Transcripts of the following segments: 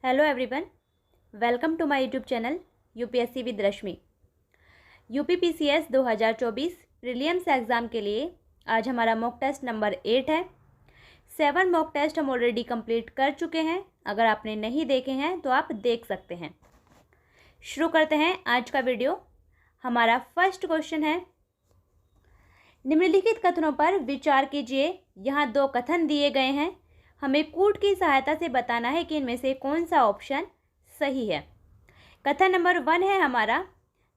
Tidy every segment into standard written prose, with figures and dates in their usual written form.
Hello everyone, welcome to my YouTube channel UPSC with Rashmi. UPPCS 2024 prelims exam के लिए आज हमारा मॉक टेस्ट नंबर 8 है। 7 मॉक टेस्ट हम ऑलरेडी कंप्लीट कर चुके हैं। अगर आपने नहीं देखे हैं तो आप देख सकते हैं। शुरू करते हैं आज का वीडियो। हमारा फर्स्ट क्वेश्चन है, निम्नलिखित कथनों पर विचार कीजिए। यहाँ 2 कथन दिए गए हैं। हमें कूट की सहायता से बताना है कि इनमें से कौन सा ऑप्शन सही है। कथन नंबर 1 है हमारा,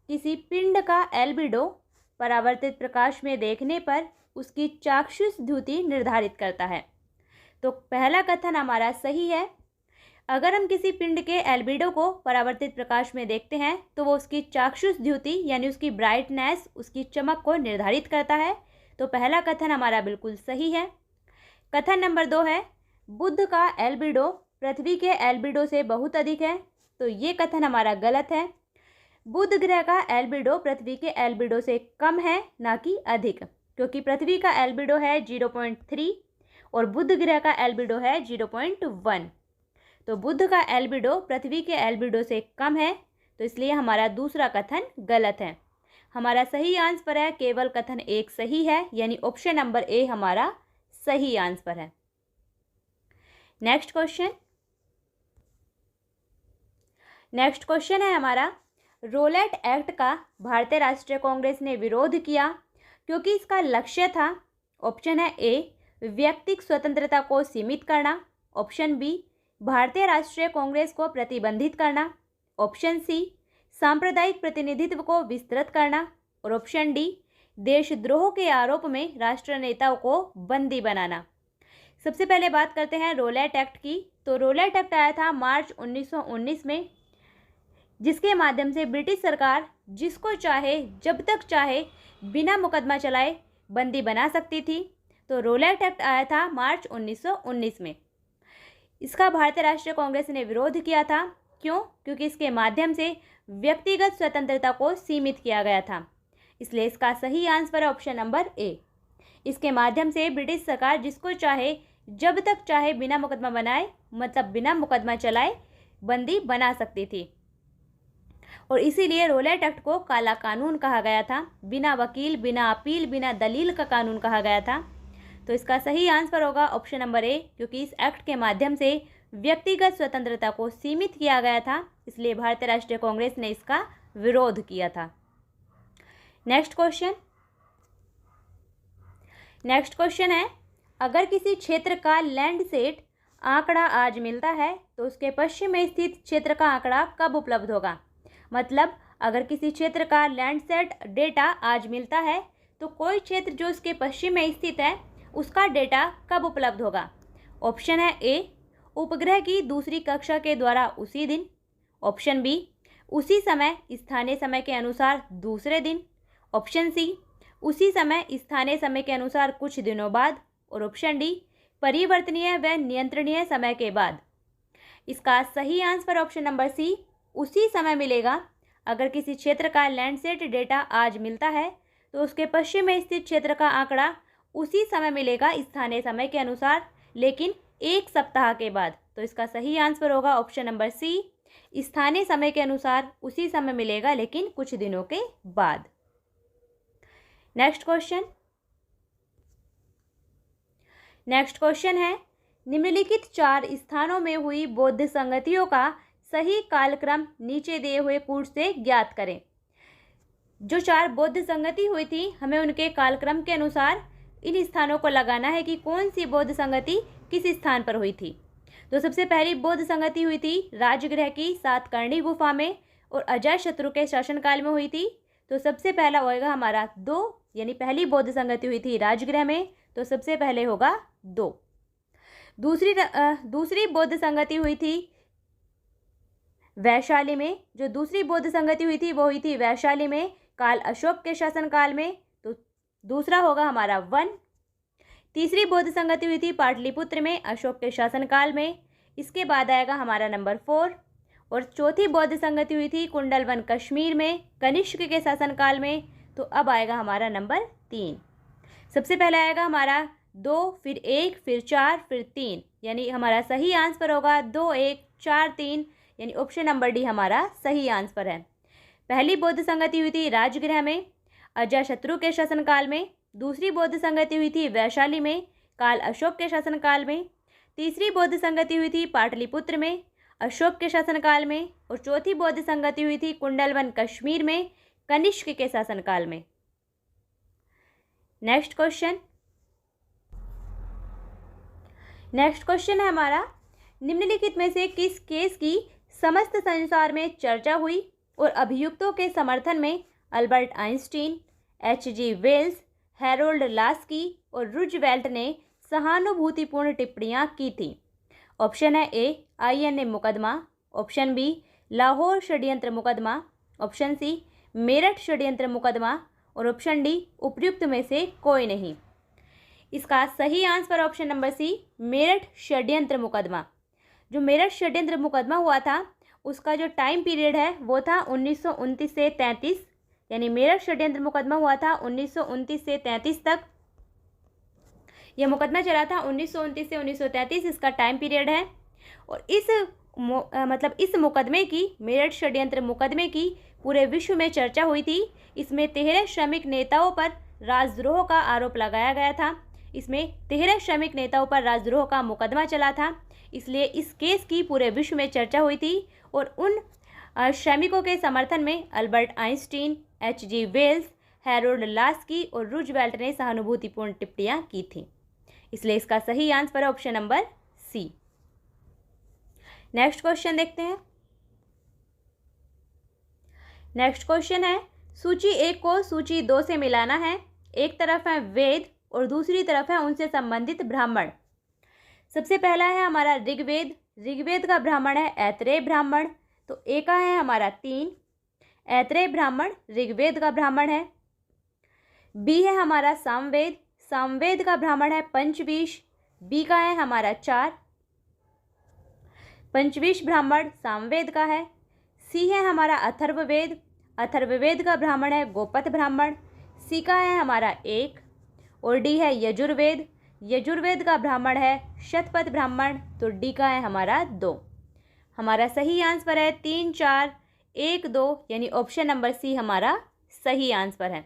किसी पिंड का एल्बिडो परावर्तित प्रकाश में देखने पर उसकी चाक्षुष द्युति निर्धारित करता है। तो पहला कथन हमारा सही है। अगर हम किसी पिंड के एल्बिडो को परावर्तित प्रकाश में देखते हैं तो वो उसकी चाक्षुष द्युति यानी उसकी ब्राइटनेस, उसकी चमक को निर्धारित करता है। तो पहला कथन हमारा बिल्कुल सही है। कथन नंबर 2 है, बुध का एल्बिडो पृथ्वी के एल्बिडो से बहुत अधिक है। तो ये कथन हमारा गलत है। बुध ग्रह का एल्बिडो पृथ्वी के एल्बिडो से कम है, ना कि अधिक, क्योंकि पृथ्वी का एल्बिडो है 0.3 और बुध ग्रह का एल्बिडो है 0.1। तो बुध का एल्बिडो पृथ्वी के एल्बिडो से कम है, तो इसलिए हमारा दूसरा कथन गलत है। हमारा सही आंसर है, केवल कथन 1 सही है, यानी ऑप्शन नंबर ए हमारा सही आंसर है। नेक्स्ट क्वेश्चन है हमारा, रोलेट एक्ट का भारतीय राष्ट्रीय कांग्रेस ने विरोध किया क्योंकि इसका लक्ष्य था। ऑप्शन है ए, व्यक्तिगत स्वतंत्रता को सीमित करना। ऑप्शन बी, भारतीय राष्ट्रीय कांग्रेस को प्रतिबंधित करना। ऑप्शन सी, सांप्रदायिक प्रतिनिधित्व को विस्तृत करना। और ऑप्शन डी, देशद्रोह के आरोप में राष्ट्र नेताओं को बंदी बनाना। सबसे पहले बात करते हैं रोलेट एक्ट की। तो रोलेट एक्ट आया था मार्च 1919 में, जिसके माध्यम से ब्रिटिश सरकार जिसको चाहे जब तक चाहे बिना मुकदमा चलाए बंदी बना सकती थी। तो रोलेट एक्ट आया था मार्च 1919 में। इसका भारतीय राष्ट्रीय कांग्रेस ने विरोध किया था। क्यों? क्योंकि इसके माध्यम से व्यक्तिगत स्वतंत्रता को सीमित किया गया था। इसलिए इसका सही आंसर है ऑप्शन नंबर ए। इसके माध्यम से ब्रिटिश सरकार जिसको चाहे जब तक चाहे बिना मुकदमा बनाए, मतलब बिना मुकदमा चलाए, बंदी बना सकती थी। और इसीलिए रोलेट एक्ट को काला कानून कहा गया था। बिना वकील, बिना अपील, बिना दलील का कानून कहा गया था। तो इसका सही आंसर होगा ऑप्शन नंबर ए, क्योंकि इस एक्ट के माध्यम से व्यक्तिगत स्वतंत्रता को सीमित किया गया था, इसलिए भारतीय राष्ट्रीय कांग्रेस ने इसका विरोध किया था। नेक्स्ट क्वेश्चन है, अगर किसी क्षेत्र का लैंडसेट आंकड़ा आज मिलता है तो उसके पश्चिम में स्थित क्षेत्र का आंकड़ा कब उपलब्ध होगा। मतलब अगर किसी क्षेत्र का लैंडसेट डेटा आज मिलता है तो कोई क्षेत्र जो उसके पश्चिम में स्थित है उसका डेटा कब उपलब्ध होगा। ऑप्शन है ए, उपग्रह की दूसरी कक्षा के द्वारा उसी दिन। ऑप्शन बी, उसी समय स्थानीय समय के अनुसार दूसरे दिन। ऑप्शन सी, उसी समय स्थानीय समय के अनुसार कुछ दिनों बाद। और ऑप्शन डी, परिवर्तनीय व नियंत्रणीय समय के बाद। इसका सही आंसर ऑप्शन नंबर सी, उसी समय मिलेगा। अगर किसी क्षेत्र का लैंडसेट डेटा आज मिलता है तो उसके पश्चिम में स्थित क्षेत्र का आंकड़ा उसी समय मिलेगा स्थानीय समय के अनुसार, लेकिन 1 सप्ताह के बाद। तो इसका सही आंसर होगा ऑप्शन नंबर सी, स्थानीय समय के अनुसार उसी समय मिलेगा, लेकिन कुछ दिनों के बाद। नेक्स्ट क्वेश्चन है, निम्नलिखित 4 स्थानों में हुई बौद्ध संगतियों का सही कालक्रम नीचे दिए हुए कूट से ज्ञात करें। जो 4 बौद्ध संगति हुई थी, हमें उनके कालक्रम के अनुसार इन स्थानों को लगाना है कि कौन सी बौद्ध संगति किस स्थान पर हुई थी। तो सबसे पहली बौद्ध संगति हुई थी राजगृह की सातकर्णी गुफा में और अजातशत्रु के शासनकाल में हुई थी। तो सबसे पहला होएगा हमारा 2, यानी पहली बौद्ध संगति हुई थी राजगृह में, तो सबसे पहले होगा 2। दूसरी बौद्ध संगति हुई थी वैशाली में। जो दूसरी बौद्ध संगति हुई थी वो हुई थी वैशाली में काल अशोक के शासनकाल में, तो दूसरा होगा हमारा 1। तीसरी बौद्ध संगति हुई थी पाटलिपुत्र में अशोक के शासनकाल में, इसके बाद आएगा हमारा नंबर 4। और चौथी बौद्ध संगति हुई थी कुंडलवन कश्मीर में कनिष्क के शासनकाल में, तो अब आएगा हमारा नंबर 3। सबसे पहले आएगा हमारा 2, फिर 1, फिर 4, फिर 3, यानी हमारा सही आंसर होगा 2, 1, 4-3, यानी ऑप्शन नंबर डी हमारा सही आंसर है। पहली बौद्ध संगति हुई थी राजगृह में अजातशत्रु के शासनकाल में, दूसरी बौद्ध संगति हुई थी वैशाली में काल अशोक के शासनकाल में, तीसरी बौद्ध संगति हुई थी पाटलिपुत्र में अशोक के शासनकाल में, और चौथी बौद्ध संगति हुई थी कुंडलवन कश्मीर में कनिष्क के शासनकाल में। नेक्स्ट क्वेश्चन है हमारा, निम्नलिखित में से किस केस की समस्त संसार में चर्चा हुई और अभियुक्तों के समर्थन में Albert Einstein, H.G. Wells, Harold Laski और रूजवेल्ट ने सहानुभूतिपूर्ण टिप्पणियां की थी। ऑप्शन है ए INA मुकदमा, ऑप्शन बी लाहौर षड्यंत्र मुकदमा, ऑप्शन सी मेरठ षड्यंत्र मुकदमा और ऑप्शन डी उपयुक्त में से कोई नहीं। इसका सही answer option number C Meerut षड्यंत्र मुकदमा। जो मेरठ षड्यंत्र मुकदमा हुआ था उसका जो टाइम पीरियड है वो था 1929 से 33, यानी मेरठ षड्यंत्र मुकदमा हुआ था 1929 से 33 तक। यह मुकदमा चला था 1929 से 1933, इसका टाइम पीरियड है। और इस मुकदमे की, मेरठ षड्यंत्र मुकदमे की पूरे विश्व में चर्चा हुई थी। इसमें 13 श्रमिक नेताओं पर राजद्रोह का आरोप लगाया गया था। इसमें 13 श्रमिक नेताओं पर राजद्रोह का मुकदमा चला था, इसलिए इस केस की पूरे विश्व में चर्चा हुई थी। और उन श्रमिकों के समर्थन में Albert Einstein, H.G. Wells, Harold Laski और रूजवेल्ट ने सहानुभूतिपूर्ण टिप्पणियां की थी, इसलिए इसका सही आंसर है option number C. Next question देखते हैं। नेक्स्ट क्वेश्चन है, सूची 1 को सूची 2 से मिलाना है। एक तरफ है वेद और दूसरी तरफ है उनसे संबंधित ब्राह्मण। सबसे पहला है हमारा ऋग्वेद। ऋग्वेद का ब्राह्मण है ऐतरेय ब्राह्मण, तो ए का है हमारा 3, ऐतरेय ब्राह्मण ऋग्वेद का ब्राह्मण है। बी है हमारा सामवेद। सामवेद का ब्राह्मण है पंचवीश, बी का है हमारा 4, पंचवीश ब्राह्मण सामवेद का है। सी है हमारा अथर्ववेद। अथर्ववेद का ब्राह्मण है गोपथ ब्राह्मण, सी का है हमारा 1। और डी है यजुर्वेद। यजुर्वेद का ब्राह्मण है शतपथ ब्राह्मण, तो डी का है हमारा 2। हमारा सही आंसर है 3, 4, 1, 2, यानी ऑप्शन नंबर सी हमारा सही आंसर है।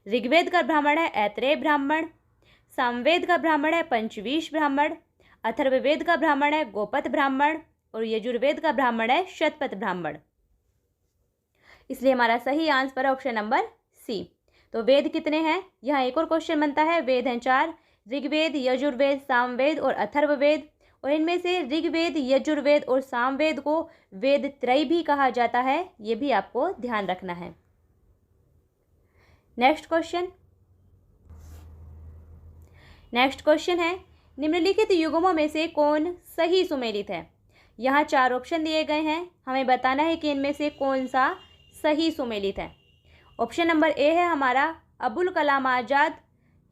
ऋग्वेद का ब्राह्मण है ऐतरेय ब्राह्मण, सामवेद का ब्राह्मण है पंचवीश ब्राह्मण, अथर्ववेद का ब्राह्मण है गोपथ ब्राह्मण और यजुर्वेद का ब्राह्मण है शतपथ ब्राह्मण, इसलिए हमारा सही आंसर है ऑप्शन नंबर सी। तो वेद कितने हैं, यहाँ एक और क्वेश्चन बनता है। वेद हैं 4, ऋग्वेद, यजुर्वेद, सामवेद और अथर्ववेद। और इनमें से ऋग्वेद, यजुर्वेद और सामवेद को वेद त्रय भी कहा जाता है, ये भी आपको ध्यान रखना है। नेक्स्ट क्वेश्चन है, निम्नलिखित युग्मों में से कौन सही सुमेलित है। यहाँ 4 ऑप्शन दिए गए हैं, हमें बताना है कि इनमें से कौन सा सही सुमेलित है। ऑप्शन नंबर ए है हमारा अबुल कलाम आज़ाद,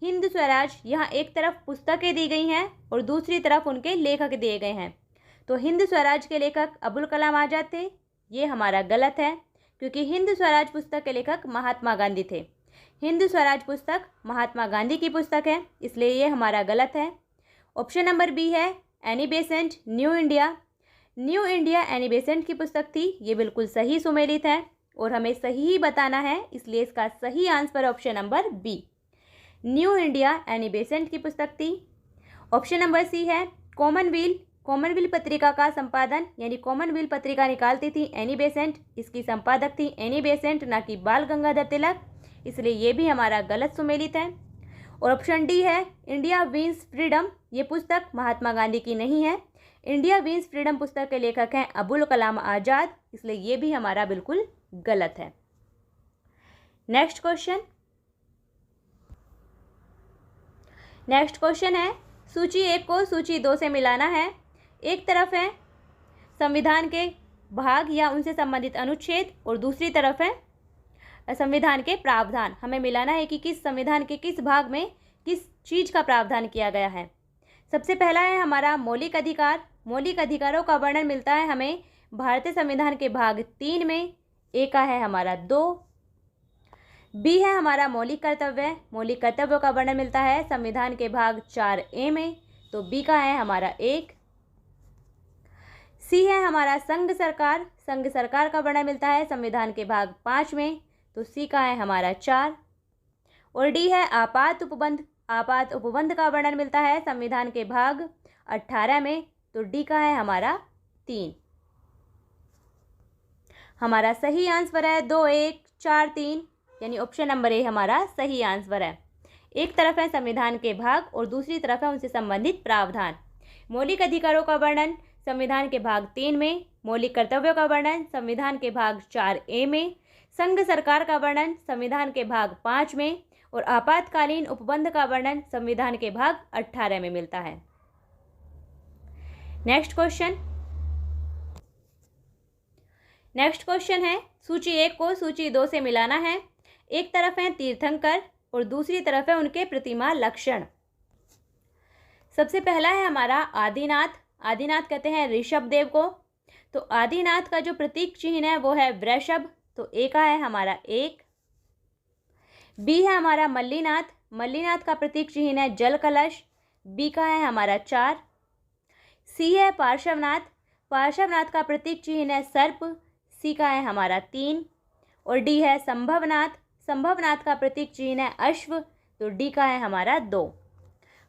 हिंद स्वराज। यहाँ एक तरफ पुस्तकें दी गई हैं और दूसरी तरफ उनके लेखक दिए गए हैं। तो हिंद स्वराज के लेखक अबुल कलाम आज़ाद थे, ये हमारा गलत है, क्योंकि हिंद स्वराज पुस्तक के लेखक महात्मा गांधी थे। हिंद स्वराज पुस्तक महात्मा गांधी की पुस्तक है, इसलिए ये हमारा गलत है। ऑप्शन नंबर बी है Annie Besant, new India. New India Annie Besant की पुस्तक थी, ये बिल्कुल सही सुमेलित है और हमें सही ही बताना है, इसलिए इसका सही answer option number B, New India Annie Besant की पुस्तक थी। ऑप्शन नंबर सी है कॉमनवेल्थ पत्रिका का संपादन, यानी कॉमनवेल्थ पत्रिका निकालती थी एनी बेसेंट, इसकी संपादक थी एनी बेसेंट, ना कि बाल गंगाधर तिलक, इसलिए ये भी हमारा गलत सुमेलित है। और ऑप्शन डी है इंडिया विंस फ्रीडम, ये पुस्तक महात्मा गांधी की नहीं है। इंडिया विंस फ्रीडम पुस्तक के लेखक हैं अबुल कलाम आज़ाद, इसलिए ये भी हमारा बिल्कुल गलत है। नेक्स्ट क्वेश्चन है, सूची 1 को सूची 2 से मिलाना है। एक तरफ है संविधान के भाग या उनसे संबंधित अनुच्छेद और दूसरी तरफ है संविधान के प्रावधान। हमें मिलाना है कि किस संविधान के किस भाग में किस चीज़ का प्रावधान किया गया है। सबसे पहला है हमारा मौलिक अधिकार। मौलिक अधिकारों का वर्णन मिलता है हमें भारतीय संविधान के भाग 3 में, ए का है हमारा 2। बी है हमारा मौलिक कर्तव्य। मौलिक कर्तव्यों का वर्णन मिलता है संविधान के भाग 4A में, तो बी का है हमारा 1। सी है हमारा संघ सरकार। संघ सरकार का वर्णन मिलता है संविधान के भाग 5 में, तो सी का है हमारा 4। और डी है आपात उपबंध। आपात उपबंध का वर्णन मिलता है संविधान के भाग 18 में, तो डी का है हमारा 3। हमारा सही आंसर है 2, 1, 4, 3, यानी ऑप्शन नंबर ए हमारा सही आंसर है। एक तरफ है संविधान के भाग और दूसरी तरफ है उनसे संबंधित प्रावधान। मौलिक अधिकारों का वर्णन संविधान के भाग 3 में, मौलिक कर्तव्यों का वर्णन संविधान के भाग 4A में, संघ सरकार का वर्णन संविधान के भाग 5 में और आपातकालीन उपबंध का वर्णन संविधान के भाग 18 में मिलता है। नेक्स्ट क्वेश्चन है सूची 1 को सूची 2 से मिलाना है। एक तरफ है तीर्थंकर और दूसरी तरफ है उनके प्रतिमा लक्षण। सबसे पहला है हमारा आदिनाथ। आदिनाथ कहते हैं ऋषभ देव को। तो आदिनाथ का जो प्रतीक चिन्ह है वो है वृषभ, तो ए का है हमारा 1। बी है हमारा मल्लीनाथ। मल्लीनाथ का प्रतीक चिन्ह है जल कलश, बी का है हमारा 4। सी है पार्श्वनाथ। पार्श्वनाथ का प्रतीक चिन्ह है सर्प, सी का है हमारा 3। और डी है संभवनाथ। संभवनाथ का प्रतीक चिन्ह है अश्व, तो डी का है हमारा 2।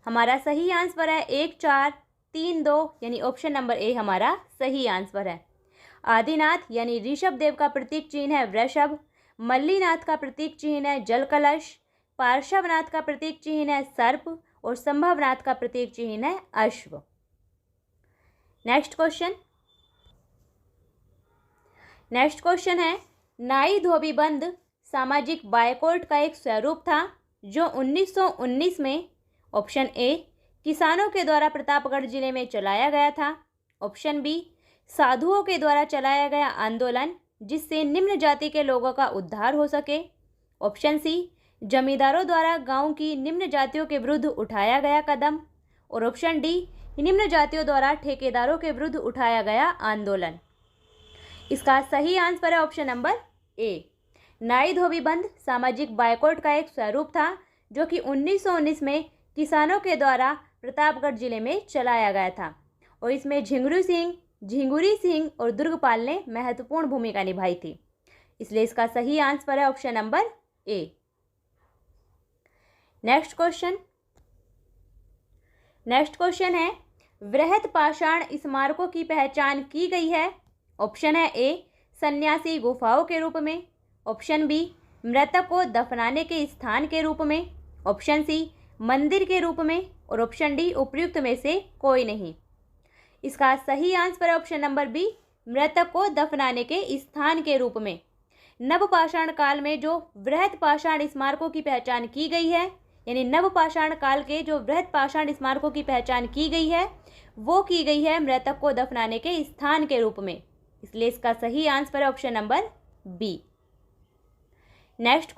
हमारा सही आंसर है 1, 4, 3, 2, यानी ऑप्शन नंबर ए हमारा सही आंसर है। आदिनाथ यानी ऋषभ देव का प्रतीक चिन्ह है वृषभ, मल्लीनाथ का प्रतीक चिन्ह है जल कलश, पार्श्वनाथ का प्रतीक चिन्ह है सर्प और संभवनाथ का प्रतीक चिन्ह है अश्व। नेक्स्ट क्वेश्चन है नाई धोबी बंद सामाजिक बायकॉट का एक स्वरूप था जो 1919 में ऑप्शन ए किसानों के द्वारा प्रतापगढ़ जिले में चलाया गया था, ऑप्शन बी साधुओं के द्वारा चलाया गया आंदोलन जिससे निम्न जाति के लोगों का उद्धार हो सके, ऑप्शन सी जमींदारों द्वारा गांव की निम्न जातियों के विरुद्ध उठाया गया कदम और ऑप्शन डी निम्न जातियों द्वारा ठेकेदारों के विरुद्ध उठाया गया आंदोलन। इसका सही आंसर है ऑप्शन नंबर ए। नाई धोबी बंद सामाजिक बायकॉट का एक स्वरूप था जो कि 1919 में किसानों के द्वारा प्रतापगढ़ जिले में चलाया गया था और इसमें झिंगुरी सिंह और दुर्गपाल ने महत्वपूर्ण भूमिका निभाई थी, इसलिए इसका सही आंसर है option number A. Next question है वृहत पाषाण स्मारकों की पहचान की गई है। ऑप्शन है ए सन्यासी गुफाओं के रूप में, ऑप्शन बी मृतक को दफनाने के स्थान के रूप में, ऑप्शन सी मंदिर के रूप में और ऑप्शन डी उपयुक्त में से कोई नहीं। इसका सही आंसर है ऑप्शन नंबर बी मृतक को दफनाने के स्थान के रूप में। नवपाषाण काल में जो वृहत पाषाण स्मारकों की पहचान की गई है, यानी नवपाषाण काल के जो वृहत पाषाण स्मारकों की पहचान की गई है वो की गई है मृतक को दफनाने के स्थान के रूप में, इसलिए इसका सही आंसर है option number B. Next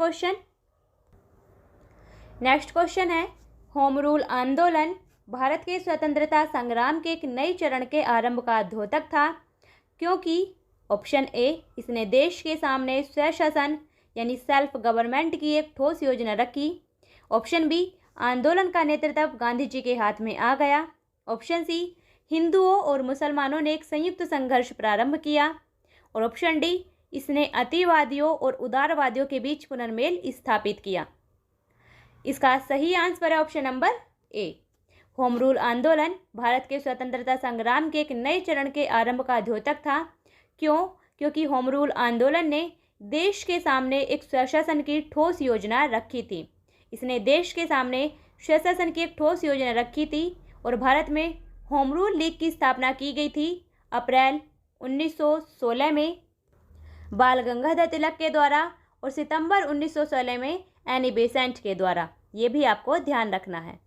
question है होम रूल आंदोलन भारत के स्वतंत्रता संग्राम के एक नए चरण के आरंभ का द्योतक था क्योंकि ऑप्शन ए इसने देश के सामने स्वशासन यानी सेल्फ गवर्नमेंट की एक ठोस योजना रखी, ऑप्शन बी आंदोलन का नेतृत्व गांधी जी के हाथ में आ गया, ऑप्शन सी हिंदुओं और मुसलमानों ने एक संयुक्त संघर्ष प्रारंभ किया और ऑप्शन डी इसने अतिवादियों और उदारवादियों के बीच पुनर्मेल स्थापित किया। इसका सही आंसर है option number A. Home rule आंदोलन भारत के स्वतंत्रता संग्राम के एक नए चरण के आरंभ का द्योतक था। क्योंकि होम रूल आंदोलन ने देश के सामने एक स्वशासन की ठोस योजना रखी थी। इसने देश के सामने स्वशासन की एक ठोस योजना रखी थी और भारत में होम रूल लीग की स्थापना की गई थी अप्रैल 1916 में बाल गंगाधर तिलक के द्वारा और सितंबर 1916 में एनी बेसेंट के द्वारा। ये भी आपको ध्यान रखना है।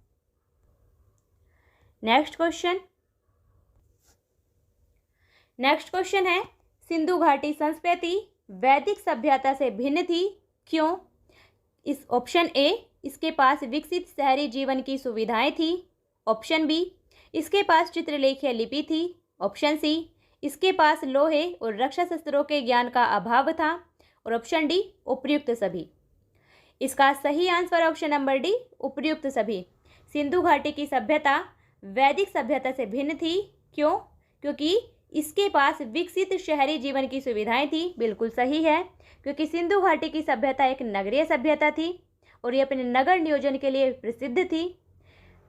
नेक्स्ट क्वेश्चन है सिंधु घाटी संस्कृति वैदिक सभ्यता से भिन्न थी, क्यों? इस ऑप्शन ए इसके पास विकसित शहरी जीवन की सुविधाएं थी, ऑप्शन बी इसके पास चित्रलेखीय लिपि थी, ऑप्शन सी इसके पास लोहे और रक्षा शस्त्रों के ज्ञान का अभाव था और ऑप्शन डी उपयुक्त सभी। इसका सही आंसर ऑप्शन नंबर डी उपयुक्त सभी। सिंधु घाटी की सभ्यता वैदिक सभ्यता से भिन्न थी, क्यों? क्योंकि इसके पास विकसित शहरी जीवन की सुविधाएं थी। बिल्कुल सही है, क्योंकि सिंधु घाटी की सभ्यता एक नगरीय सभ्यता थी और ये अपने नगर नियोजन के लिए प्रसिद्ध थी।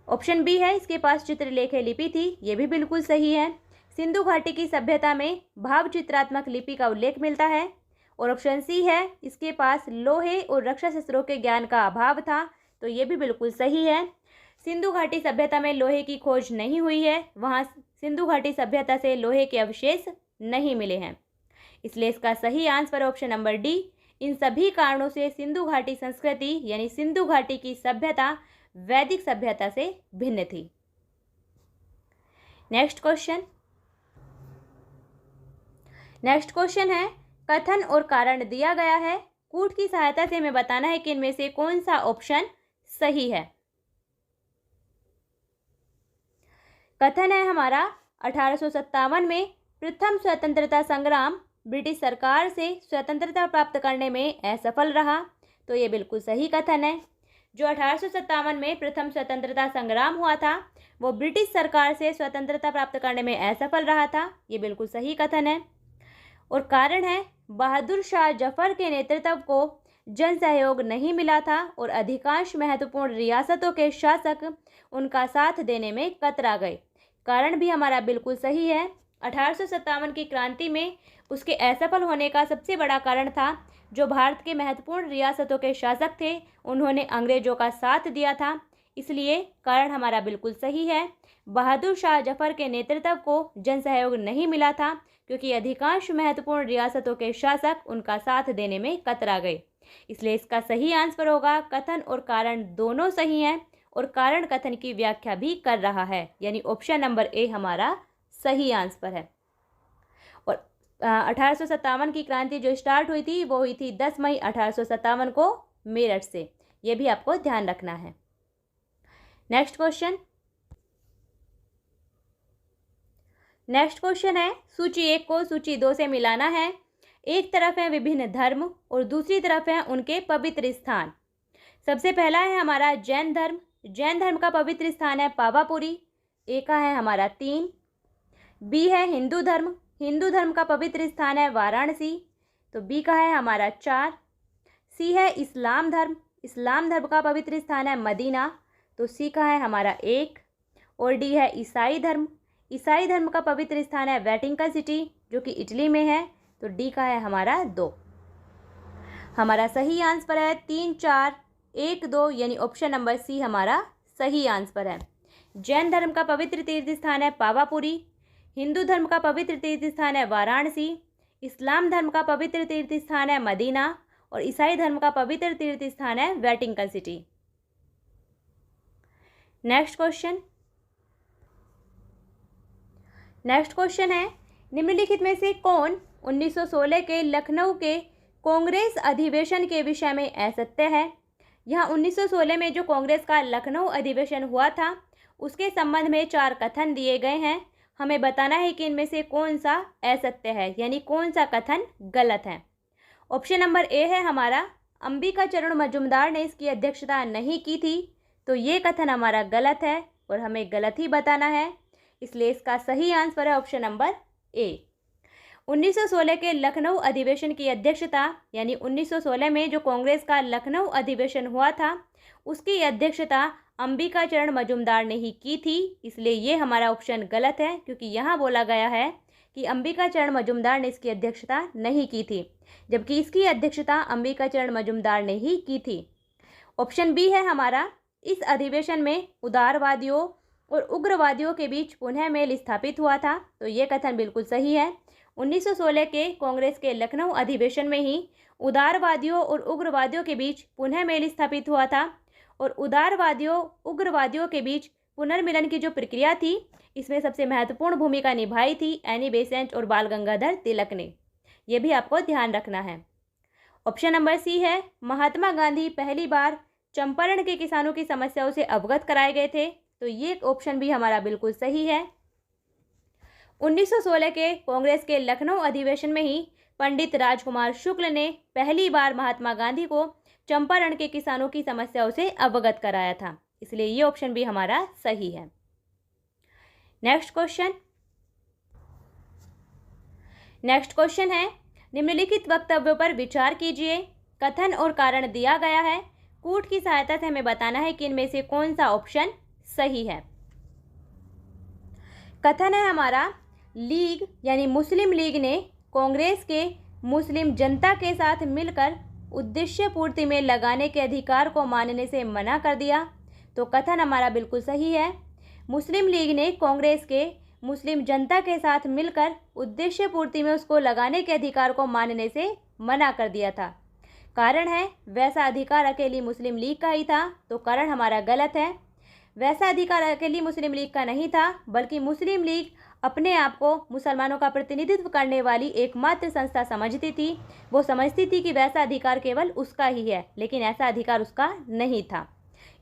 ऑप्शन बी है, इसके पास चित्रलेख लिपि थी। ये भी बिल्कुल सही है। सिंधु घाटी की सभ्यता में भाव चित्रात्मक लिपि का उल्लेख मिलता है। और ऑप्शन सी है, इसके पास लोहे और रक्षा शस्त्रों के ज्ञान का अभाव था। तो ये भी बिल्कुल सही है। सिंधु घाटी सभ्यता में लोहे की खोज नहीं हुई है। वहाँ सिंधु घाटी सभ्यता से लोहे के अवशेष नहीं मिले हैं। इसलिए इसका सही आंसर ऑप्शन नंबर डी। इन सभी कारणों से सिंधु घाटी संस्कृति यानी सिंधु घाटी की सभ्यता वैदिक सभ्यता से भिन्न थी। नेक्स्ट क्वेश्चन है, कथन और कारण दिया गया है। कूट की सहायता से हमें बताना है कि इनमें से कौन सा ऑप्शन सही है। कथन है हमारा, 1857 में प्रथम स्वतंत्रता संग्राम ब्रिटिश सरकार से स्वतंत्रता प्राप्त करने में असफल रहा। तो ये बिल्कुल सही कथन है। जो 1857 में प्रथम स्वतंत्रता संग्राम हुआ था वो ब्रिटिश सरकार से स्वतंत्रता प्राप्त करने में असफल रहा था। ये बिल्कुल सही कथन है। और कारण है, बहादुर शाह जफर के नेतृत्व को जन सहयोग नहीं मिला था और अधिकांश महत्वपूर्ण रियासतों के शासक उनका साथ देने में कतरा गए। कारण भी हमारा बिल्कुल सही है। 1857 की क्रांति में उसके असफल होने का सबसे बड़ा कारण था जो भारत के महत्वपूर्ण रियासतों के शासक थे उन्होंने अंग्रेजों का साथ दिया था। इसलिए कारण हमारा बिल्कुल सही है। बहादुर शाह जफर के नेतृत्व को जन सहयोग नहीं मिला था क्योंकि अधिकांश महत्वपूर्ण रियासतों के शासक उनका साथ देने में कतरा गए। इसलिए इसका सही आंसर होगा, कथन और कारण दोनों सही हैं और कारण कथन की व्याख्या भी कर रहा है, यानी ऑप्शन नंबर ए हमारा सही आंसर है। और 1857 की क्रांति जो स्टार्ट हुई थी वो हुई थी 10 मई 1857 को मेरठ से। ये भी आपको ध्यान रखना है। नेक्स्ट क्वेश्चन है, सूची 1 को सूची 2 से मिलाना है। एक तरफ है विभिन्न धर्म और दूसरी तरफ है उनके पवित्र स्थान। सबसे पहला है हमारा जैन धर्म। जैन धर्म का पवित्र स्थान है पावापुरी। ए का है हमारा 3। बी है हिंदू धर्म। हिंदू धर्म का पवित्र स्थान है वाराणसी। तो बी का है हमारा 4। सी है इस्लाम धर्म। इस्लाम धर्म का पवित्र स्थान है मदीना। तो सी का है हमारा 1। और डी है ईसाई धर्म। ईसाई धर्म का पवित्र स्थान है वेटिकन सिटी जो कि इटली में है। तो डी का है हमारा 2। हमारा सही आंसर है 3, 4, 1, 2 यानी ऑप्शन नंबर सी हमारा सही आंसर है। जैन धर्म का पवित्र तीर्थ स्थान है पावापुरी। हिंदू धर्म का पवित्र तीर्थ स्थान है वाराणसी। इस्लाम धर्म का पवित्र तीर्थ स्थान है मदीना और ईसाई धर्म का पवित्र तीर्थ स्थान है वेटिकन सिटी। नेक्स्ट क्वेश्चन है, निम्नलिखित में से कौन 1916 के लखनऊ के कांग्रेस अधिवेशन के विषय में असत्य है। यहाँ 1916 में जो कांग्रेस का लखनऊ अधिवेशन हुआ था उसके संबंध में 4 कथन दिए गए हैं। हमें बताना है कि इनमें से कौन सा असत्य है, यानी कौन सा कथन गलत है। ऑप्शन नंबर ए है हमारा, अंबिका चरण मजूमदार ने इसकी अध्यक्षता नहीं की थी। तो ये कथन हमारा गलत है और हमें गलत ही बताना है। इसलिए इसका सही आंसर है ऑप्शन नंबर ए। 1916 के लखनऊ अधिवेशन की अध्यक्षता यानी 1916 में जो कांग्रेस का लखनऊ अधिवेशन हुआ था उसकी अध्यक्षता अंबिका चरण मजूमदार ने ही की थी। इसलिए ये हमारा ऑप्शन गलत है क्योंकि यहाँ बोला गया है कि अंबिका चरण मजूमदार ने इसकी अध्यक्षता नहीं की थी, जबकि इसकी अध्यक्षता अंबिका चरण मजूमदार ने ही की थी। ऑप्शन बी है हमारा, इस अधिवेशन में उदारवादियों और उग्रवादियों के बीच पुनः मेल स्थापित हुआ था। तो ये कथन बिल्कुल सही है। 1916 के कांग्रेस के लखनऊ अधिवेशन में ही उदारवादियों और उग्रवादियों के बीच पुनः मेल स्थापित हुआ था और उदारवादियों उग्रवादियों के बीच पुनर्मिलन की जो प्रक्रिया थी इसमें सबसे महत्वपूर्ण भूमिका निभाई थी एनी बेसेंट और बाल गंगाधर तिलक ने। यह भी आपको ध्यान रखना है। ऑप्शन नंबर सी है, महात्मा गांधी पहली बार चंपारण के किसानों की समस्याओं से अवगत कराए गए थे। तो ये ऑप्शन भी हमारा बिल्कुल सही है। 1916 के कांग्रेस के लखनऊ अधिवेशन में ही पंडित राजकुमार शुक्ल ने पहली बार महात्मा गांधी को चंपारण के किसानों की समस्याओं से अवगत कराया था। इसलिए ये ऑप्शन भी हमारा सही है। नेक्स्ट नेक्स्ट क्वेश्चन है, निम्नलिखित वक्तव्यों पर विचार कीजिए। कथन और कारण दिया गया है। कूट की सहायता से हमें बताना है कि इनमें से कौन सा ऑप्शन सही है। कथन है हमारा, लीग यानी मुस्लिम लीग ने कांग्रेस के मुस्लिम जनता के साथ मिलकर उद्देश्य पूर्ति में लगाने के अधिकार को मानने से मना कर दिया। तो कथन हमारा बिल्कुल सही है। मुस्लिम लीग ने कांग्रेस के मुस्लिम जनता के साथ मिलकर उद्देश्य पूर्ति में उसको लगाने के अधिकार को मानने से मना कर दिया था। कारण है, वैसा अधिकार अकेली मुस्लिम लीग का ही था। तो कारण हमारा गलत है। वैसा अधिकार अकेली मुस्लिम लीग का नहीं था, बल्कि मुस्लिम लीग अपने आप को मुसलमानों का प्रतिनिधित्व करने वाली एकमात्र संस्था समझती थी। वो समझती थी कि वैसा अधिकार केवल उसका ही है, लेकिन ऐसा अधिकार उसका नहीं था।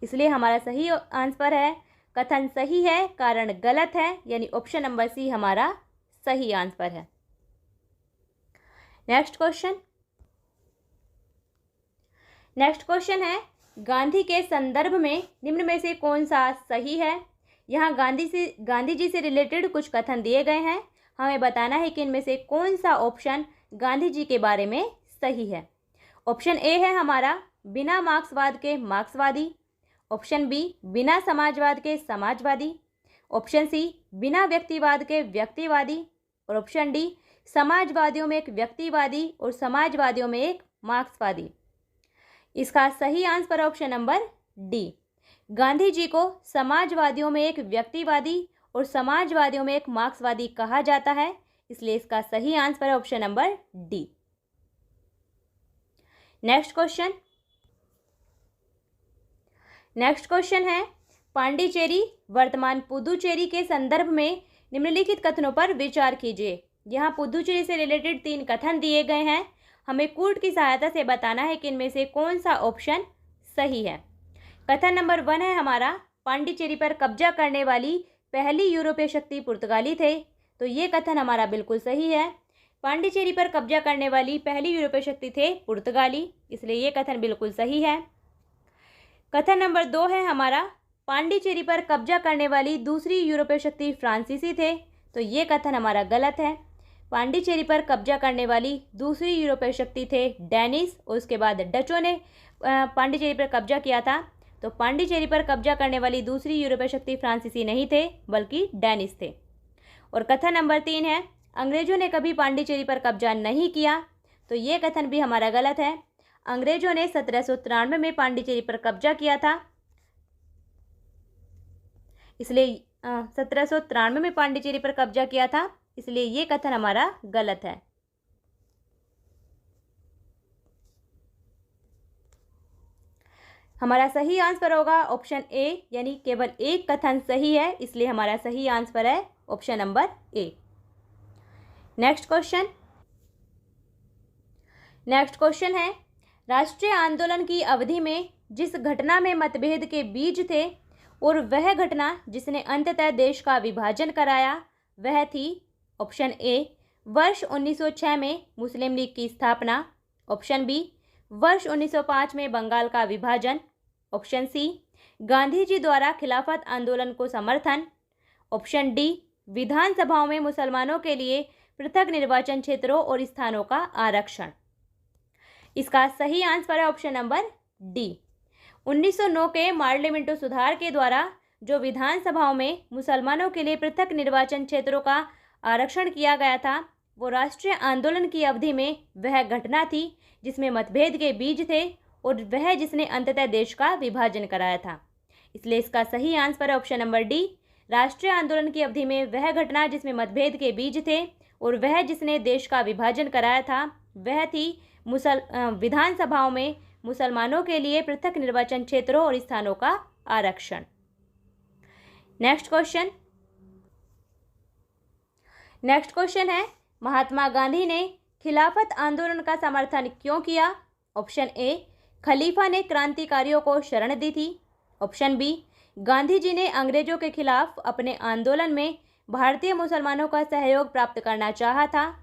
इसलिए हमारा सही आंसर है, कथन सही है, कारण गलत है, यानी ऑप्शन नंबर सी हमारा सही आंसर है। नेक्स्ट क्वेश्चन है, गांधी के संदर्भ में निम्न में से कौन सा सही है। यहाँ गांधी जी से रिलेटेड कुछ कथन दिए गए हैं। हमें बताना है कि इनमें से कौन सा ऑप्शन गांधी जी के बारे में सही है। ऑप्शन ए है हमारा, बिना मार्क्सवाद के मार्क्सवादी। ऑप्शन बी, बिना समाजवाद के समाजवादी। ऑप्शन सी, बिना व्यक्तिवाद के व्यक्तिवादी। और ऑप्शन डी, समाजवादियों में एक व्यक्तिवादी और समाजवादियों में एक मार्क्सवादी। इसका सही answer option number D. Gandhi ji को समाजवादियों में एक व्यक्तिवादी और समाजवादियों में एक मार्क्सवादी कहा जाता है, इसलिए इसका सही आंसर है option number D. Next question है, पांडिचेरी वर्तमान पुदुचेरी के संदर्भ में निम्नलिखित कथनों पर विचार कीजिए। यहाँ पुदुचेरी से रिलेटेड 3 कथन दिए गए हैं। हमें कूट की सहायता से बताना है कि इनमें से कौन सा ऑप्शन सही है। कथन नंबर 1 है हमारा, पांडिचेरी पर कब्जा करने वाली पहली यूरोपीय शक्ति पुर्तगाली थे। तो ये कथन हमारा बिल्कुल सही है। पांडिचेरी पर कब्जा करने वाली पहली यूरोपीय शक्ति थे पुर्तगाली, इसलिए ये कथन बिल्कुल सही है। कथन नंबर 2 है हमारा, पांडिचेरी पर कब्जा करने वाली दूसरी यूरोपीय शक्ति फ्रांसीसी थे। तो ये कथन हमारा गलत है। पांडिचेरी पर कब्जा करने वाली दूसरी यूरोपीय शक्ति थे डेनिस, और उसके बाद डचों ने पांडिचेरी पर कब्जा किया था। तो पांडिचेरी पर कब्जा करने वाली दूसरी यूरोपीय शक्ति फ्रांसीसी नहीं थे, बल्कि डेनिस थे। और कथन नंबर 3 है, अंग्रेजों ने कभी पांडिचेरी पर कब्जा नहीं किया। तो ये कथन भी हमारा गलत है। अंग्रेजों ने 1793 में पांडिचेरी पर कब्जा किया था, इसलिए 1793 में पांडिचेरी पर कब्जा किया था, इसलिए ये कथन हमारा गलत है। हमारा सही आंसर होगा ऑप्शन ए, यानी केवल एक कथन सही है, इसलिए हमारा सही आंसर है option number A. Next question है, राष्ट्रीय आंदोलन की अवधि में जिस घटना में मतभेद के बीज थे और वह घटना जिसने अंततः देश का विभाजन कराया, वह थी ऑप्शन ए, वर्ष 1906 में मुस्लिम लीग की स्थापना। ऑप्शन बी, वर्ष 1905 में बंगाल का विभाजन। ऑप्शन सी, गांधी जी द्वारा खिलाफत आंदोलन को समर्थन। ऑप्शन डी, विधानसभाओं में मुसलमानों के लिए पृथक निर्वाचन क्षेत्रों और स्थानों का आरक्षण। इसका सही आंसर है ऑप्शन नंबर डी। 1909 के पार्लियामेंटो सुधार के द्वारा जो विधानसभाओं में मुसलमानों के लिए पृथक निर्वाचन क्षेत्रों का आरक्षण किया गया था, वो राष्ट्रीय आंदोलन की अवधि में वह घटना थी जिसमें मतभेद के बीज थे और वह जिसने अंततः देश का विभाजन कराया था। इसलिए इसका सही आंसर है ऑप्शन नंबर डी। राष्ट्रीय आंदोलन की अवधि में वह घटना जिसमें मतभेद के बीज थे और वह जिसने देश का विभाजन कराया था, वह थी विधानसभाओं में मुसलमानों के लिए पृथक निर्वाचन क्षेत्रों और स्थानों का आरक्षण। नेक्स्ट क्वेश्चन है, महात्मा गांधी ने खिलाफत आंदोलन का समर्थन क्यों किया। ऑप्शन ए, खलीफा ने क्रांतिकारियों को शरण दी थी। ऑप्शन बी, गांधी जी ने अंग्रेजों के खिलाफ अपने आंदोलन में भारतीय मुसलमानों का सहयोग प्राप्त करना चाहा था।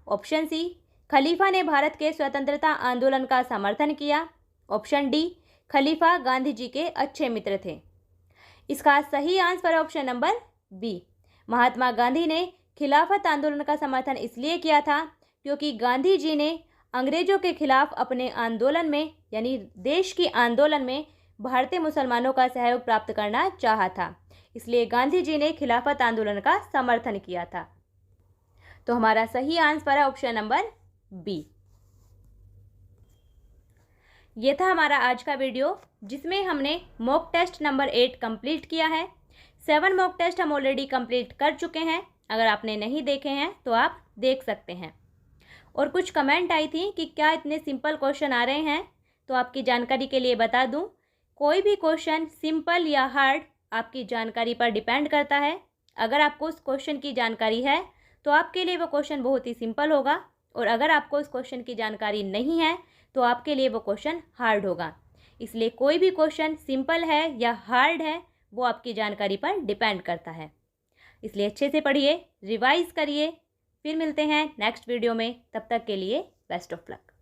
ऑप्शन सी, खलीफा ने भारत के स्वतंत्रता आंदोलन का समर्थन किया। ऑप्शन डी, खलीफा गांधी जी के अच्छे मित्र थे। इसका सही answer option number B, Mahatma Gandhi ने खिलाफत आंदोलन का समर्थन इसलिए किया था क्योंकि गांधी जी ने अंग्रेजों के खिलाफ अपने आंदोलन में यानी देश की आंदोलन में भारतीय मुसलमानों का सहयोग प्राप्त करना चाहा था। इसलिए गांधी जी ने खिलाफत आंदोलन का समर्थन किया था। तो हमारा सही आंसर है ऑप्शन नंबर बी। ये था हमारा आज का वीडियो जिसमें हमने मॉक टेस्ट नंबर 8 कंप्लीट किया है। 7 मॉक टेस्ट हम ऑलरेडी कंप्लीट कर चुके हैं। अगर आपने नहीं देखे हैं तो आप देख सकते हैं। और कुछ कमेंट आई थी कि क्या इतने सिंपल क्वेश्चन आ रहे हैं, तो आपकी जानकारी के लिए बता दूं, कोई भी क्वेश्चन सिंपल या हार्ड आपकी जानकारी पर डिपेंड करता है। अगर आपको उस क्वेश्चन की जानकारी है तो आपके लिए वो क्वेश्चन बहुत ही सिंपल होगा, और अगर आपको उस क्वेश्चन की जानकारी नहीं है तो आपके लिए वो क्वेश्चन हार्ड होगा। इसलिए कोई भी क्वेश्चन सिंपल है या हार्ड है वो आपकी जानकारी पर डिपेंड करता है। इसलिए अच्छे से पढ़िए, रिवाइज करिए। फिर मिलते हैं नेक्स्ट वीडियो में। तब तक के लिए बेस्ट ऑफ लक।